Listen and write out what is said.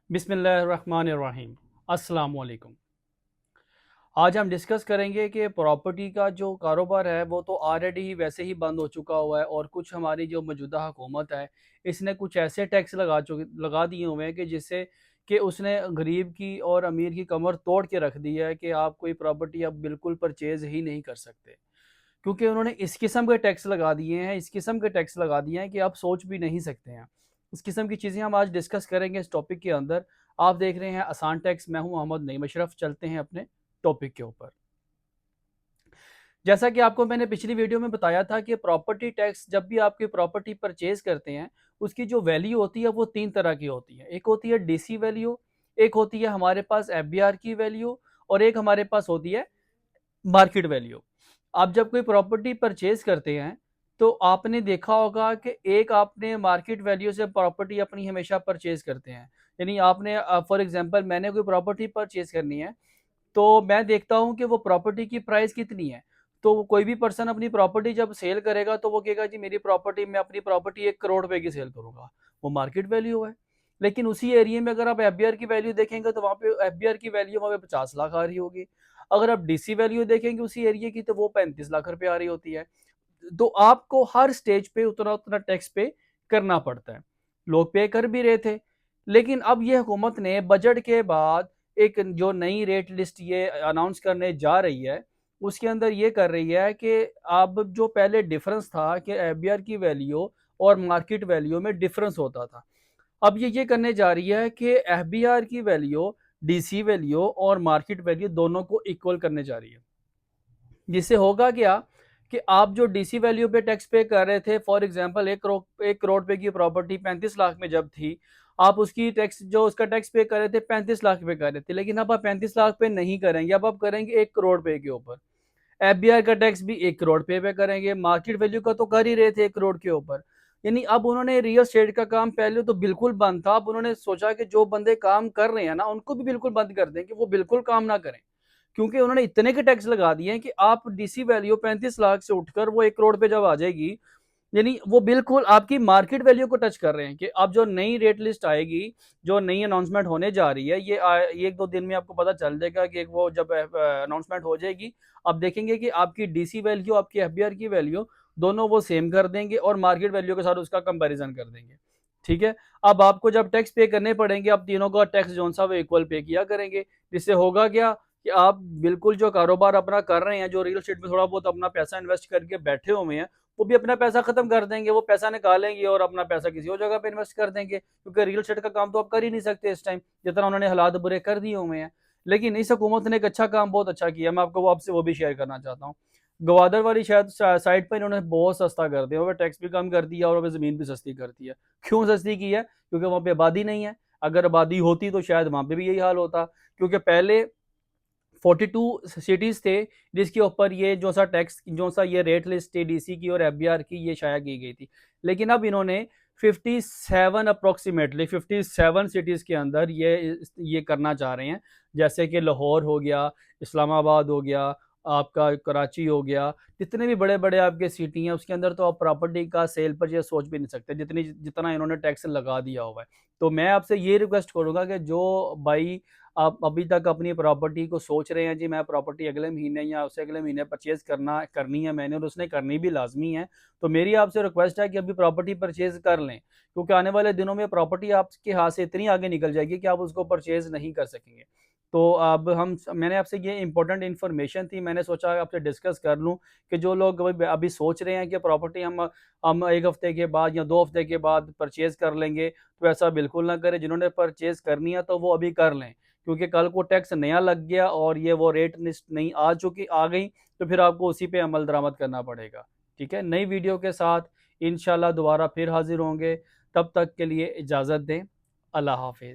बिस्मिल्लाहिर्रहमानिर्रहीम। अस्सलाम वालेकुम। आज हम डिस्कस करेंगे कि प्रॉपर्टी का जो कारोबार है वो तो ऑलरेडी ही वैसे ही बंद हो चुका हुआ है, और कुछ हमारी जो मौजूदा हुकूमत है इसने कुछ ऐसे टैक्स लगा दिए हुए हैं कि जिससे कि उसने गरीब की और अमीर की कमर तोड़ के रख दी है कि आप कोई प्रॉपर्टी अब बिल्कुल परचेज़ ही नहीं कर सकते, क्योंकि उन्होंने इस किस्म के टैक्स लगा दिए हैं, इस किस्म के टैक्स लगा दिए हैं कि आप सोच भी नहीं सकते हैं। इस किस्म की चीज़ें हम आज डिस्कस करेंगे इस टॉपिक के अंदर। आप देख रहे हैं आसान टैक्स, मैं हूं मोहम्मद नईम अशरफ। चलते हैं अपने टॉपिक के ऊपर। जैसा कि आपको मैंने पिछली वीडियो में बताया था कि प्रॉपर्टी टैक्स, जब भी आपकी प्रॉपर्टी परचेज करते हैं, उसकी जो वैल्यू होती है वो तीन तरह की होती है। एक होती है डीसी वैल्यू, एक होती है हमारे पास एफबीआर की वैल्यू, और एक हमारे पास होती है मार्केट वैल्यू। आप जब कोई प्रॉपर्टी परचेज करते हैं तो आपने देखा होगा कि एक आपने मार्केट वैल्यू से प्रॉपर्टी अपनी हमेशा परचेज करते हैं। यानी आपने फॉर एग्जांपल मैंने कोई प्रॉपर्टी परचेज करनी है, तो मैं देखता हूँ कि वो प्रॉपर्टी की प्राइस कितनी है। तो कोई भी पर्सन अपनी प्रॉपर्टी जब सेल करेगा तो वो कहेगा जी मेरी प्रॉपर्टी, मैं अपनी प्रॉपर्टी 1 करोड़ रुपए की सेल करूंगा, वो मार्केट वैल्यू है। लेकिन उसी एरिया में अगर आप एफबीआर की वैल्यू देखेंगे तो वहाँ पे एफबीआर की वैल्यू वहाँ पे 50 लाख आ रही होगी। अगर आप डीसी वैल्यू देखेंगे उसी एरिया की तो वो 35 लाख रुपए आ रही होती है। तो आपको हर स्टेज पे उतना उतना टैक्स पे करना पड़ता है। लोग पे कर भी रहे थे, लेकिन अब ये हुकूमत ने बजट के बाद एक जो नई रेट लिस्ट ये अनाउंस करने जा रही है, उसके अंदर ये कर रही है कि अब जो पहले डिफरेंस था कि एफबीआर की वैल्यू और मार्केट वैल्यू में डिफरेंस होता था, अब ये करने जा रही है कि एफबीआर की वैल्यू, डीसी वैल्यू और मार्केट वैल्यू दोनों को इक्वल करने जा रही है। जिससे होगा क्या कि आप जो डीसी वैल्यू पे टैक्स पे कर रहे थे, फॉर एग्जांपल 1 करोड़ रुपए की प्रॉपर्टी 35 लाख में जब थी, आप उसकी टैक्स जो उसका टैक्स पे कर रहे थे 35 लाख पे कर रहे थे, लेकिन अब आप 35 लाख पे नहीं करेंगे, अब आप करेंगे 1 करोड़ रुपए के ऊपर। एफबीआई का टैक्स भी 1 करोड़ पे करेंगे, मार्केट वैल्यू का तो कर ही रहे थे 1 करोड़ के ऊपर। यानी अब उन्होंने रियल एस्टेट का काम पहले तो बिल्कुल बंद था, अब उन्होंने सोचा कि जो बंदे काम कर रहे हैं ना उनको भी बिल्कुल बंद कर दें कि वो बिल्कुल काम ना करें, क्योंकि उन्होंने इतने के टैक्स लगा दिए हैं कि आप डीसी वैल्यू 35 लाख से उठकर वो 1 करोड़ पे जब आ जाएगी, यानी वो बिल्कुल आपकी मार्केट वैल्यू को टच कर रहे हैं। कि अब जो नई रेट लिस्ट आएगी, जो नई अनाउंसमेंट होने जा रही है, ये 1-2 दिन में आपको पता चल जाएगा कि वो जब अनाउंसमेंट हो जाएगी, आप देखेंगे कि आपकी डीसी वैल्यू, आपकी एफबीआर की वैल्यू दोनों वो सेम कर देंगे और मार्केट वैल्यू के साथ उसका कंपैरिजन कर देंगे। ठीक है। अब आपको जब टैक्स पे करने पड़ेंगे, आप तीनों का टैक्स जो सा वो इक्वल पे किया करेंगे। जिससे होगा क्या कि आप बिल्कुल जो कारोबार अपना कर रहे हैं, जो रियल एस्टेट में थोड़ा बहुत अपना पैसा इन्वेस्ट करके बैठे हुए हैं, वो भी अपना पैसा खत्म कर देंगे, वो पैसा निकालेंगे और अपना पैसा किसी और जगह पे इन्वेस्ट कर देंगे, क्योंकि रियल एस्टेट का काम तो आप कर ही नहीं सकते इस टाइम, जितना उन्होंने हालात बुरे कर दिए हुए हैं। लेकिन इस हुकूमत ने एक अच्छा काम बहुत अच्छा किया, मैं आपको वो आपसे वो भी शेयर करना चाहता हूँ। गवादर वाली शायद साइड पर इन्होंने बहुत सस्ता कर दिया, वहाँ पे टैक्स भी कम कर दिया और वहाँ पे ज़मीन भी सस्ती कर दी है। क्यों सस्ती की है? क्योंकि वहाँ पे आबादी नहीं है। अगर आबादी होती तो शायद वहाँ पे भी यही हाल होता, क्योंकि पहले 42 सिटीज थे जिसके ऊपर ये जो सा टैक्स, जो सा ये रेट लिस्ट थी डीसी की और एफबीआर की, ये शाया की गई थी। लेकिन अब इन्होंने 57 अप्रोक्सीमेटली 57 सिटीज के अंदर ये करना चाह रहे हैं। जैसे कि लाहौर हो गया, इस्लामाबाद हो गया, आपका कराची हो गया, जितने भी बड़े बड़े आपके सिटी हैं उसके अंदर तो आप प्रॉपर्टी का सेल पर ये सोच भी नहीं सकते जितनी जितना इन्होंने टैक्स लगा दिया हुआ है। तो मैं आपसे ये रिक्वेस्ट करूंगा कि जो भाई आप अभी तक अपनी प्रॉपर्टी को सोच रहे हैं, जी मैं प्रॉपर्टी अगले महीने या उससे अगले महीने परचेज करनी है मैंने, और उसने करनी भी लाजमी है, तो मेरी आपसे रिक्वेस्ट है कि अभी प्रॉपर्टी परचेज कर लें, क्योंकि आने वाले दिनों में प्रॉपर्टी आपके हाथ से इतनी आगे निकल जाएगी कि आप उसको परचेज नहीं कर सकेंगे। तो अब मैंने आपसे ये इंपॉर्टेंट इन्फॉर्मेशन थी, मैंने सोचा आपसे डिस्कस कर लूँ कि जो लोग अभी सोच रहे हैं कि प्रॉपर्टी हम 1 हफ्ते के बाद या 2 हफ्ते के बाद परचेज कर लेंगे, तो ऐसा बिल्कुल ना करें। जिन्होंने परचेज करनी है तो वो अभी कर लें, क्योंकि कल को टैक्स नया लग गया और ये वो रेट लिस्ट नहीं आ गई, तो फिर आपको उसी पे अमल दरामद करना पड़ेगा। ठीक है, नई वीडियो के साथ इंशाल्लाह दोबारा फिर हाजिर होंगे। तब तक के लिए इजाज़त दें। अल्लाह हाफिज़।